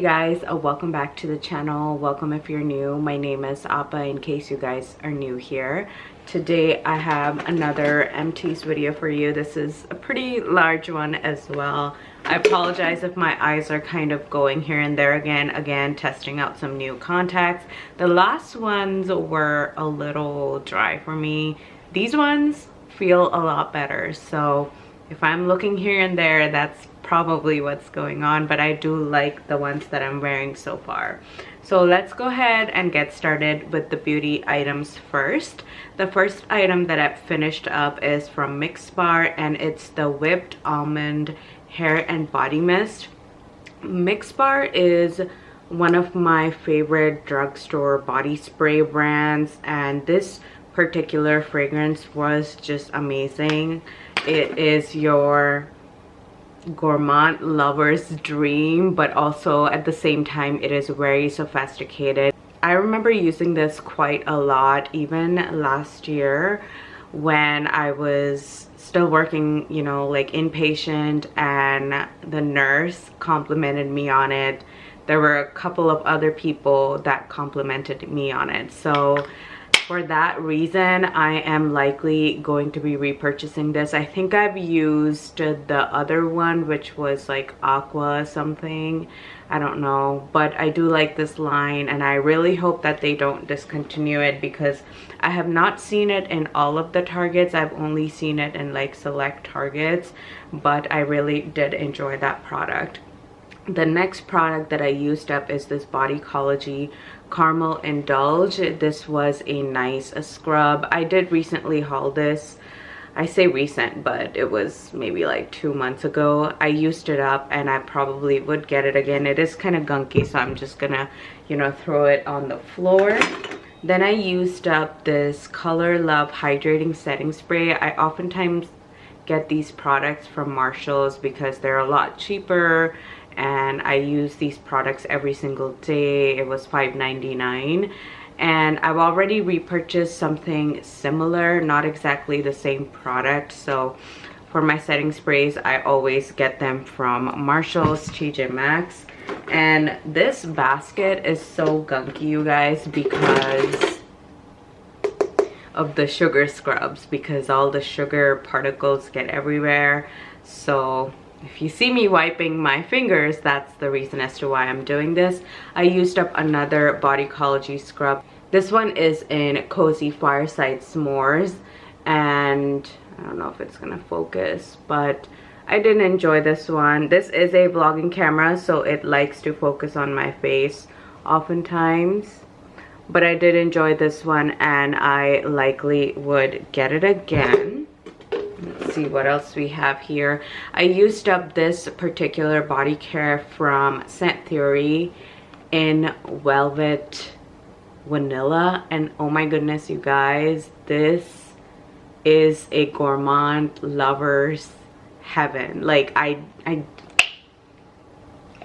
Hey guys, welcome back to the channel. Welcome if you're new. My name is Appa in case you guys are new here. Today I have another Empties video for you. This is a pretty large one as well. I apologize if my eyes are kind of going here and there again testing out some new contacts. The last ones were a little dry for me. These ones feel a lot better, so if I'm looking here and there, that's probably what's going on, but I do like the ones that I'm wearing so far. So let's go ahead and get started with the beauty items first. The first item that I've finished up is from Mixbar, and it's the Whipped Almond Hair and Body Mist. Mixbar is one of my favorite drugstore body spray brands, and this particular fragrance was just amazing. It is your gourmand lover's dream, but also at the same time it is very sophisticated. I remember using this quite a lot even last year when I was still working, you know, like inpatient, and the nurse complimented me on it. There were a couple of other people that complimented me on it, so for that reason I am likely going to be repurchasing this. I think I've used the other one, which was like aqua something, I don't know, but I do like this line and I really hope that they don't discontinue it, because I have not seen it in all of the Targets. I've only seen it in like select Targets, but I really did enjoy that product. The next product that I used up is this Bodycology Caramel Indulge. This was a nice scrub. I did recently haul this. I say recent, but it was maybe like 2 months ago. I used it up and I probably would get it again. It is kind of gunky, so I'm just gonna, you know, throw it on the floor. Then I used up this Color Love Hydrating Setting Spray. I oftentimes get these products from Marshalls because they're a lot cheaper, and I use these products every single day. It was $5.99, and I've already repurchased something similar, not exactly the same product. So for my setting sprays, I always get them from Marshalls, TJ Maxx. And this basket is so gunky, you guys, because of the sugar scrubs, because all the sugar particles get everywhere. So if you see me wiping my fingers, that's the reason as to why I'm doing this. I used up another Bodycology scrub. This one is in Cozy Fireside S'mores, and I don't know if it's gonna focus, but I did enjoy this one. This is a vlogging camera, so it likes to focus on my face oftentimes, but I did enjoy this one and I likely would get it again. Let's see what else we have here. I used up this particular Bodycare from Scent Theory in Velvet Vanilla, and oh my goodness, you guys, this is a gourmand lover's heaven. Like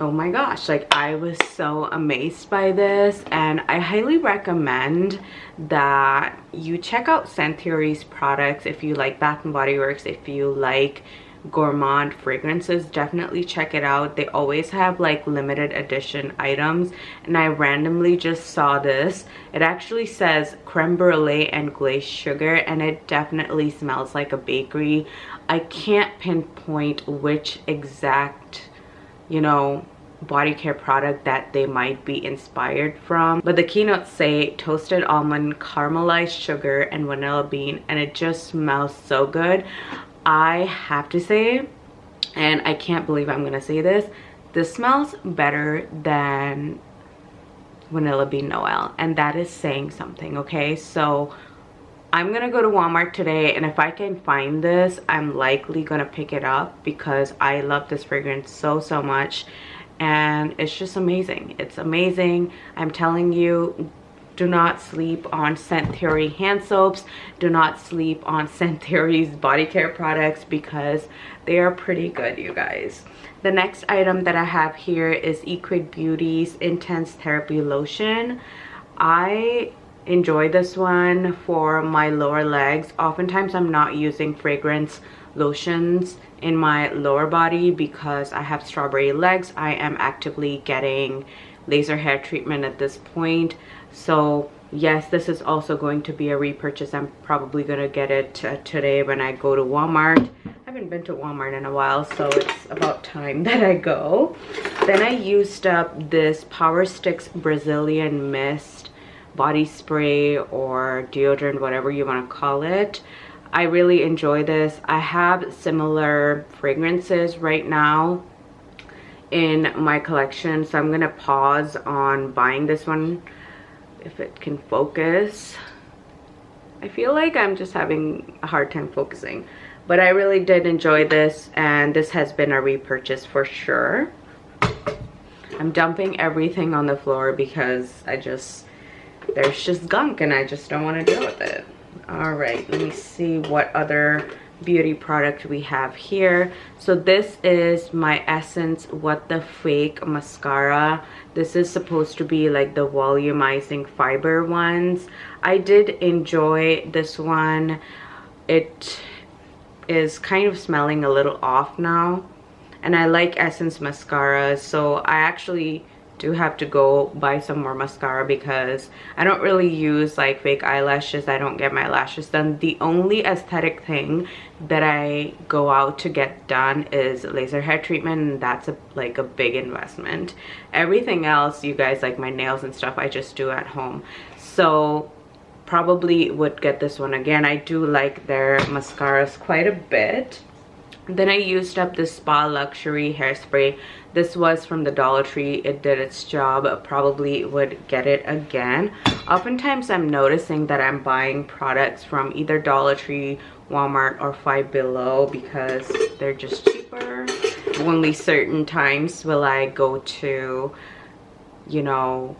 oh my gosh, like I was so amazed by this, and I highly recommend that you check out Scent Theory's products if you like Bath and Body Works. If you like gourmand fragrances, definitely check it out. They always have like limited edition items, and I randomly just saw this. It actually says creme brulee and glazed sugar, and it definitely smells like a bakery. I can't pinpoint which exact, you know, body care product that they might be inspired from, but the keynotes say toasted almond, caramelized sugar, and vanilla bean, and it just smells so good. I have to say, and I can't believe I'm gonna say this smells better than Vanilla Bean Noel, and that is saying something, okay? So I'm gonna go to Walmart today, and if I can find this, I'm likely gonna pick it up because I love this fragrance so much, and it's just amazing. It's amazing. I'm telling you, do not sleep on Scent Theory hand soaps. Do not sleep on Scent Theory's body care products because they are pretty good, you guys. The next item that I have here is Equid Beauty's Intense Therapy Lotion. I enjoy this one for my lower legs. Oftentimes I'm not using fragrance lotions in my lower body because I have strawberry legs. I am actively getting laser hair treatment at this point. So yes, this is also going to be a repurchase. I'm probably gonna get it today when I go to Walmart. I haven't been to Walmart in a while, so it's about time that I go. Then I used up this Power Sticks Brazilian Mist body spray or deodorant, whatever you want to call it. I really enjoy this. I have similar fragrances right now in my collection, so I'm gonna pause on buying this one if it can focus. I feel like I'm just having a hard time focusing, but I really did enjoy this, and this has been a repurchase for sure. I'm dumping everything on the floor because there's just gunk and I just don't want to deal with it. All right, let me see what other beauty product we have here. So this is my Essence What the Fake mascara. This is supposed to be like the volumizing fiber ones. I did enjoy this one. It is kind of smelling a little off now, and I like Essence mascara, so I actually do have to go buy some more mascara because I don't really use like fake eyelashes. I don't get my lashes done. The only aesthetic thing that I go out to get done is laser hair treatment, and that's like a big investment. Everything else, you guys, like my nails and stuff, I just do at home. So probably would get this one again. I do like their mascaras quite a bit. Then I used up this Spa Luxury hairspray. This was from the Dollar Tree. It did its job. Probably would get it again. Oftentimes I'm noticing that I'm buying products from either Dollar Tree, Walmart, or Five Below because they're just cheaper. Only certain times will I go to, you know,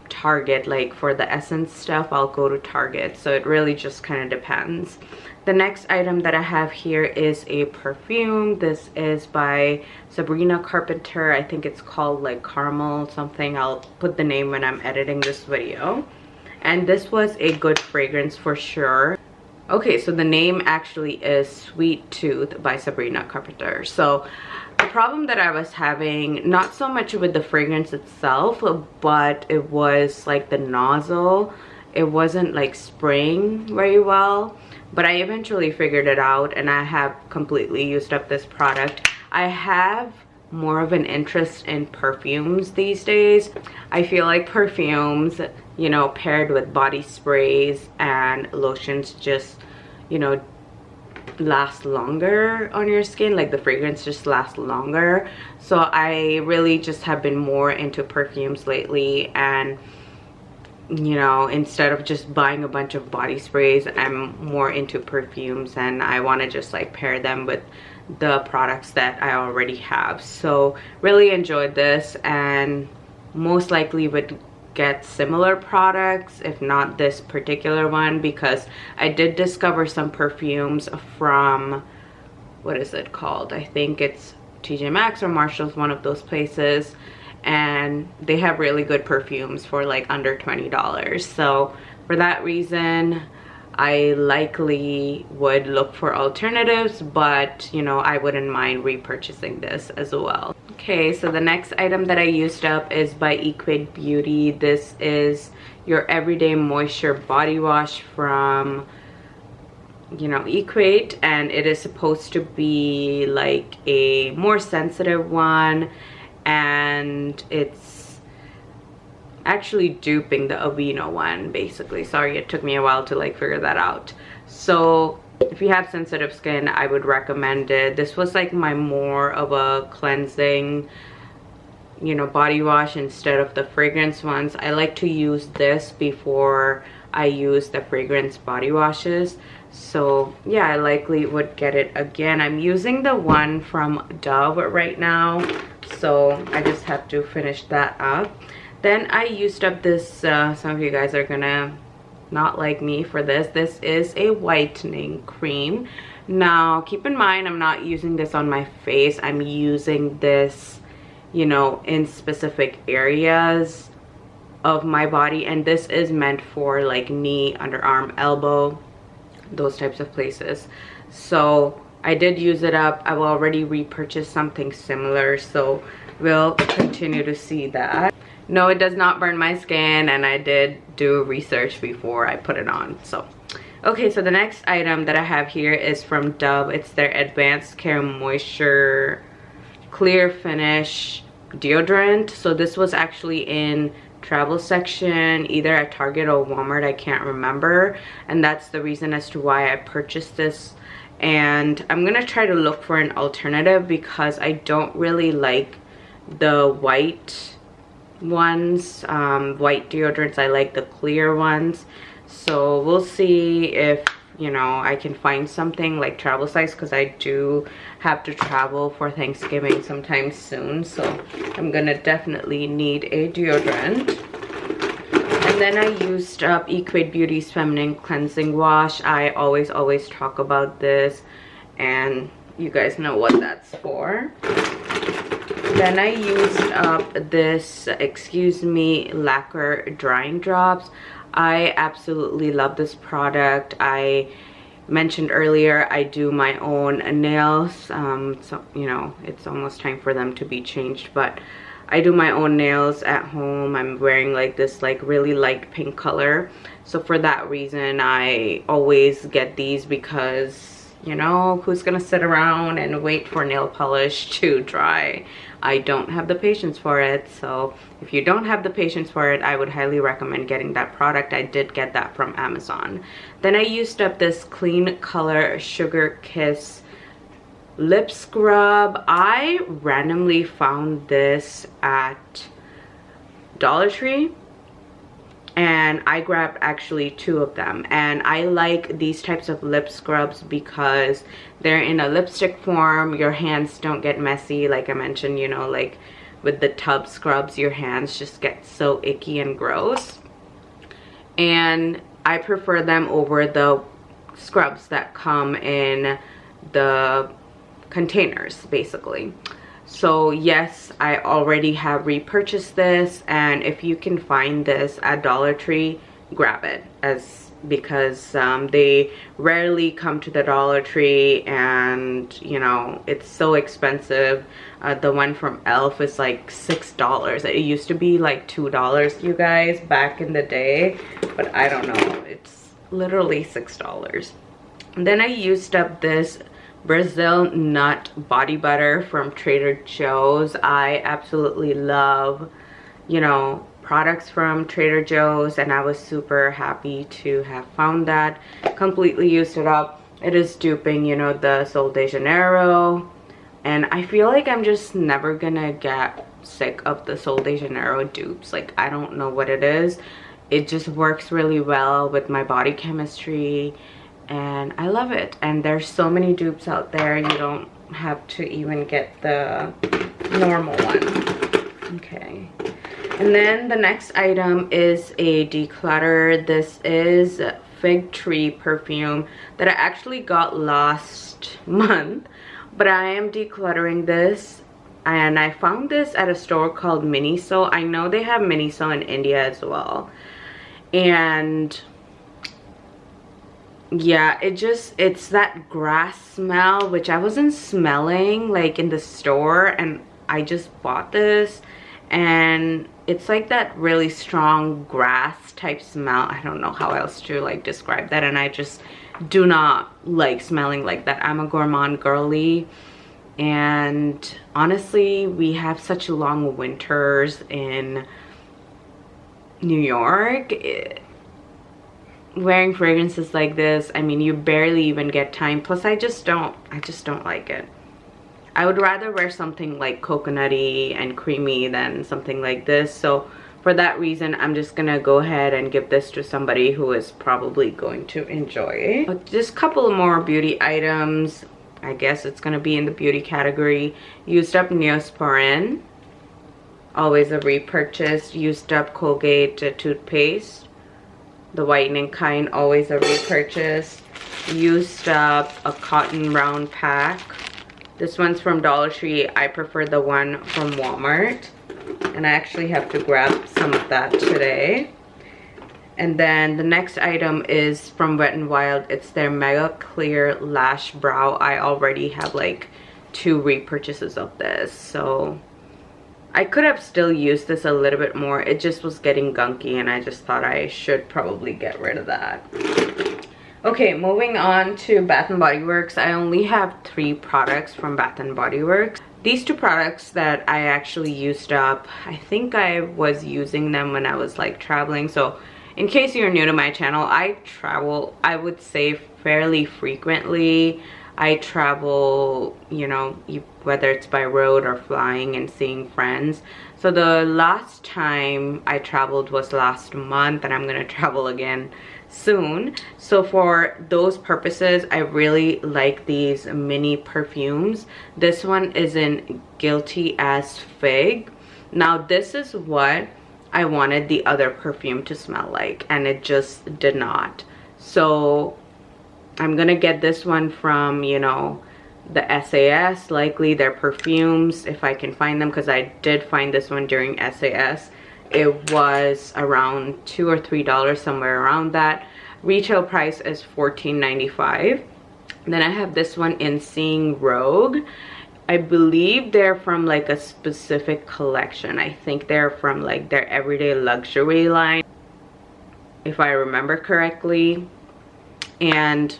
Target. Like for the Essence stuff, I'll go to Target. So it really just kind of depends. The next item that I have here is a perfume. This is by Sabrina Carpenter. I think it's called like Caramel something. I'll put the name when I'm editing this video. And this was a good fragrance for sure. Okay, so the name actually is Sweet Tooth by Sabrina Carpenter. So the problem that I was having, not so much with the fragrance itself, but it was like the nozzle. It wasn't like spraying very well. But I eventually figured it out, and I have completely used up this product. I have more of an interest in perfumes these days. I feel like perfumes, you know, paired with body sprays and lotions just, you know, last longer on your skin. Like the fragrance just lasts longer. So I really just have been more into perfumes lately, and you know, instead of just buying a bunch of body sprays, I'm more into perfumes, and I want to just like pair them with the products that I already have. So really enjoyed this, and most likely would get similar products, if not this particular one, because I did discover some perfumes from, what is it called? I think it's TJ Maxx or Marshall's, one of those places. And they have really good perfumes for like under $20. So for that reason, I likely would look for alternatives, but you know, I wouldn't mind repurchasing this as well. Okay, so the next item that I used up is by Equate Beauty. This is your everyday moisture body wash from, you know, Equate, and it is supposed to be like a more sensitive one, and it's actually duping the Aveeno one basically. Sorry, it took me a while to like figure that out. So if you have sensitive skin, I would recommend it. This was like my more of a cleansing, you know, body wash instead of the fragrance ones. I like to use this before I use the fragrance body washes. So yeah, I likely would get it again. I'm using the one from Dove right now, so I just have to finish that up. Then I used up this, some of you guys are gonna not like me for this. This is a whitening cream. Now keep in mind, I'm not using this on my face. I'm using this, you know, in specific areas of my body, and this is meant for like knee, underarm, elbow, those types of places. So I did use it up. I've already repurchased something similar, so we'll continue to see that. No, it does not burn my skin, and I did do research before I put it on. So okay, so the next item that I have here is from Dove. It's their Advanced Care Moisture Clear Finish deodorant. So this was actually in travel section, either at Target or Walmart, I can't remember, and that's the reason as to why I purchased this. And I'm gonna try to look for an alternative because I don't really like the white ones, white deodorants. I like the clear ones. So we'll see if, you know, I can find something like travel size, because I do have to travel for Thanksgiving sometime soon, so I'm gonna definitely need a deodorant. And then I used up Equate Beauty's Feminine Cleansing Wash. I always talk about this, and you guys know what that's for. Then I used up this Excuse Me Lacquer Drying Drops. I absolutely love this product. I mentioned earlier I do my own nails, so you know, it's almost time for them to be changed, but I do my own nails at home. I'm wearing like this like really light pink color, so for that reason I always get these, because you know, who's gonna sit around and wait for nail polish to dry? I don't have the patience for it. So if you don't have the patience for it, I would highly recommend getting that product. I did get that from Amazon. Then I used up this Clean Color Sugar Kiss lip scrub. I randomly found this at Dollar Tree, and I grabbed actually 2 of them. And I like these types of lip scrubs because they're in a lipstick form. Your hands don't get messy, like I mentioned, you know, like with the tub scrubs, your hands just get so icky and gross. And I prefer them over the scrubs that come in the containers, basically. So yes, I already have repurchased this, and if you can find this at Dollar Tree, grab it, because they rarely come to the Dollar Tree, and you know, it's so expensive. The one from e.l.f. is like $6. It used to be like $2, you guys, back in the day, but I don't know, it's literally $6. And then I used up this Brazil Nut Body Butter from Trader Joe's. I absolutely love, you know, products from Trader Joe's, and I was super happy to have found that. Completely used it up. It is duping, you know, the Sol de Janeiro, and I feel like I'm just never gonna get sick of the Sol de Janeiro dupes. Like, I don't know what it is. It just works really well with my body chemistry, and I love it. And there's so many dupes out there, you don't have to even get the normal one. Okay, and then the next item is a declutter. This is Fig Tree perfume that I actually got last month, but I am decluttering this, and I found this at a store called Miniso. I know they have Miniso in India as well, and yeah, it's that grass smell, which I wasn't smelling like in the store, and I just bought this, and it's like that really strong grass type smell. I don't know how else to like describe that, and I just do not like smelling like that. I'm a gourmand girly, and honestly, we have such long winters in New York. Wearing fragrances like this, I mean, you barely even get time. Plus I just don't like it. I would rather wear something like coconutty and creamy than something like this. So for that reason, I'm just gonna go ahead and give this to somebody who is probably going to enjoy it. But just a couple more beauty items. I guess it's gonna be in the beauty category. Used up Neosporin, always a repurchase. Used up Colgate toothpaste, the whitening kind, always a repurchase. Used up a cotton round pack. This one's from Dollar Tree. I prefer the one from Walmart, and I actually have to grab some some of that today. And then the next item is from Wet n Wild. It's their Mega Clear Lash Brow. I already have like 2 repurchases of this, so I could have still used this a little bit more. It just was getting gunky and I just thought I should probably get rid of that. Okay, moving on to Bath & Body Works. I only have 3 products from Bath & Body Works. These 2 products that I actually used up, I think I was using them when I was like traveling. So in case you're new to my channel, I travel, I would say, fairly frequently. I travel, you know, whether it's by road or flying and seeing friends. So the last time I traveled was last month, and I'm gonna travel again soon. So for those purposes, I really like these mini perfumes. This one is in Guilty as Fig. Now this is what I wanted the other perfume to smell like, and it just did not. So I'm gonna get this one from, you know, the SAS, likely their perfumes, if I can find them, because I did find this one during SAS. It was around $2 or $3, somewhere around that. Retail price is $14.95. Then I have this one in Seeing Rogue. I believe they're from like a specific collection. I think they're from like their Everyday Luxury line, if I remember correctly. And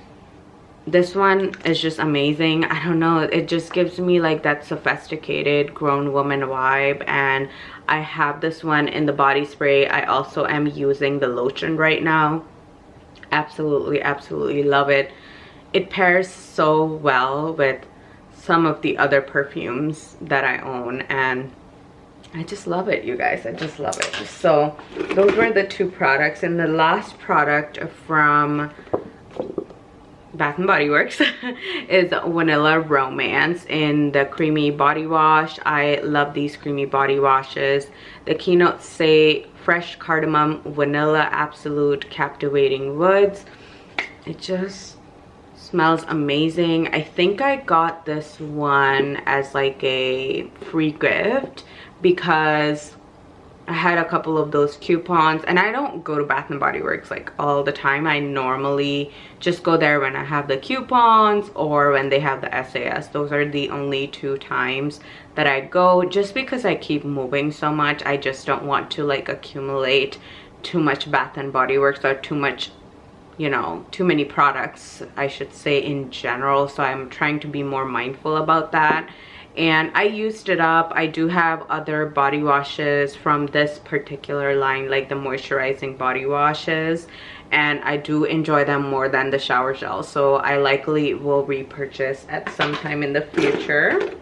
this one is just amazing. I don't know, it just gives me like that sophisticated grown woman vibe. And I have this one in the body spray. I also am using the lotion right now. Absolutely, absolutely love it. It pairs so well with some of the other perfumes that I own, and I just love it, you guys. I just love it. So those were the 2 products. And the last product from Bath & Body Works is Vanilla Romance in the creamy body wash. I love these creamy body washes. The keynotes say fresh cardamom, vanilla, absolute captivating woods. It just smells amazing. I think I got this one as like a free gift because I had a couple of those coupons, and I don't go to Bath & Body Works like all the time. I normally just go there when I have the coupons or when they have the SAS. Those are the only 2 times that I go, just because I keep moving so much. I just don't want to like accumulate too much Bath & Body Works, or too much, you know, too many products, I should say, in general. So I'm trying to be more mindful about that. And I used it up. I do have other body washes from this particular line, like the moisturizing body washes, and I do enjoy them more than the shower gel. So I likely will repurchase at some time in the future.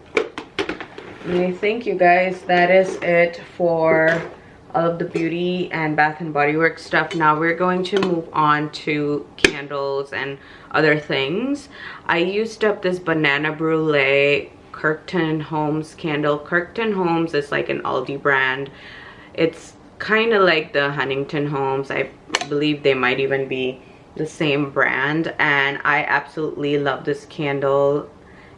And I think, you guys, that is it for all of the beauty and Bath & Body Works stuff. Now we're going to move on to candles and other things. I used up this Banana Brulee Kirkton Homes candle. Kirkton Homes is like an Aldi brand. It's kind of like the Huntington Homes. I believe they might even be the same brand, and I absolutely love this candle,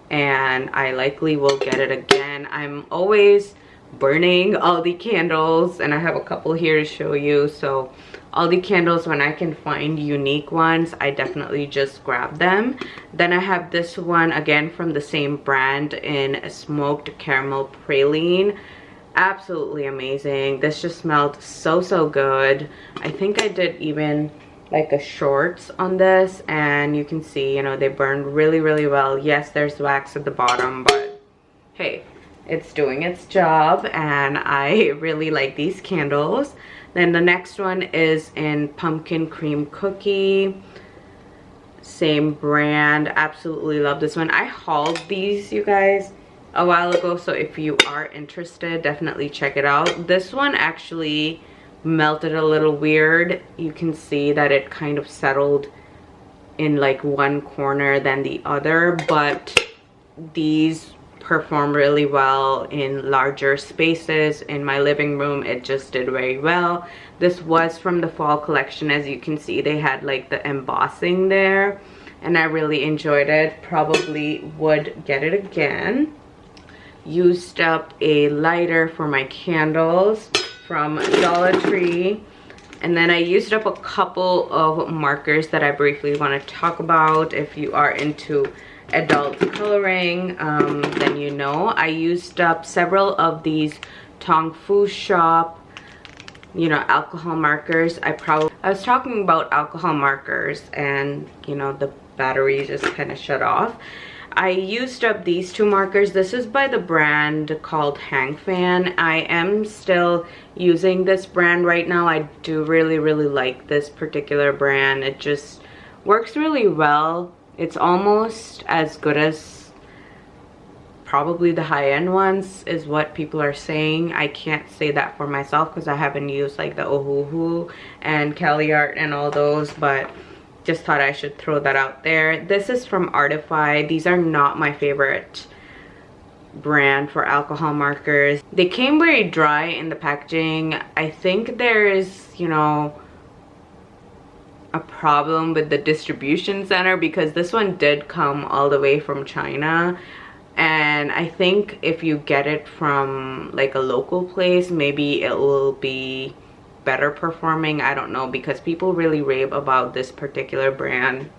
and I likely will get it again. I'm always burning Aldi candles, and I have a couple here to show you. So Aldi candles, when I can find unique ones, I definitely just grab them. Then I have this one again from the same brand in Smoked Caramel Praline. Absolutely amazing. This just smelled so good. I think I did even like a shorts on this, and you can see, you know, they burned really well. Yes, there's wax at the bottom, but hey, it's doing its job, and I really like these candles. Then the next one is in Pumpkin Cream Cookie, same brand. Absolutely love this one. I hauled these, you guys, a while ago, so if you are interested, definitely check it out. This one actually melted a little weird. You can see that it kind of settled in like one corner than the other, but these perform really well in larger spaces. In my living room, it just did very well. This was from the fall collection. As you can see, they had like the embossing there, and I really enjoyed it. Probably would get it again. Used up a lighter for my candles from Dollar Tree. And then I used up a couple of markers that I briefly want to talk about. If you are into adult coloring, then you know. I used up several of these Tong Fu Shop, you know, alcohol markers. I was talking about alcohol markers and, you know, the battery just kind of shut off. I used up these two markers. This is by the brand called Hang Fan. I am still using this brand right now. I do really like this particular brand. It just works really well. It's almost as good as probably the high-end ones is what people are saying. I can't say that for myself because I haven't used like the Ohuhu and Cali Art and all those, but just thought I should throw that out there. This is from Artify. These are not my favorite brand for alcohol markers. They came very dry in the packaging. I think there is, you know, a problem with the distribution center because this one did come all the way from China. And I think if you get it from like a local place, maybe it will be better performing. I don't know, because people really rave about this particular brand,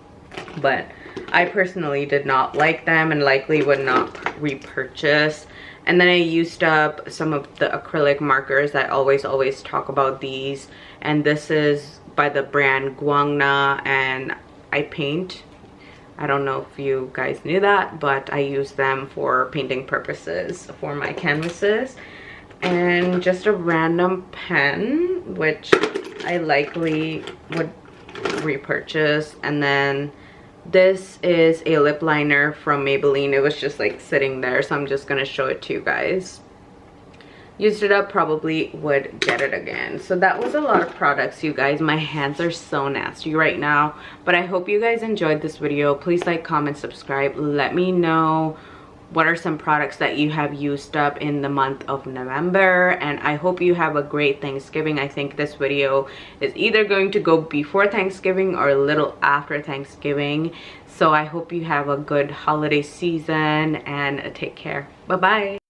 but I personally did not like them and likely would not repurchase. And then I used up some of the acrylic markers. I always talk about these, and this is by the brand Guangna, and I paint. I don't know if you guys knew that, but I use them for painting purposes for my canvases. And just a random pen, which I likely would repurchase. And then this is a lip liner from Maybelline. It was just like sitting there, so I'm just gonna show it to you guys. Used it up, probably would get it again. So that was a lot of products, you guys. My hands are so nasty right now, but I hope you guys enjoyed this video. Please like, comment, subscribe. Let me know what are some products that you have used up in the month of November, and I hope you have a great Thanksgiving. I think this video is either going to go before Thanksgiving or a little after Thanksgiving, so I hope you have a good holiday season and take care. Bye bye.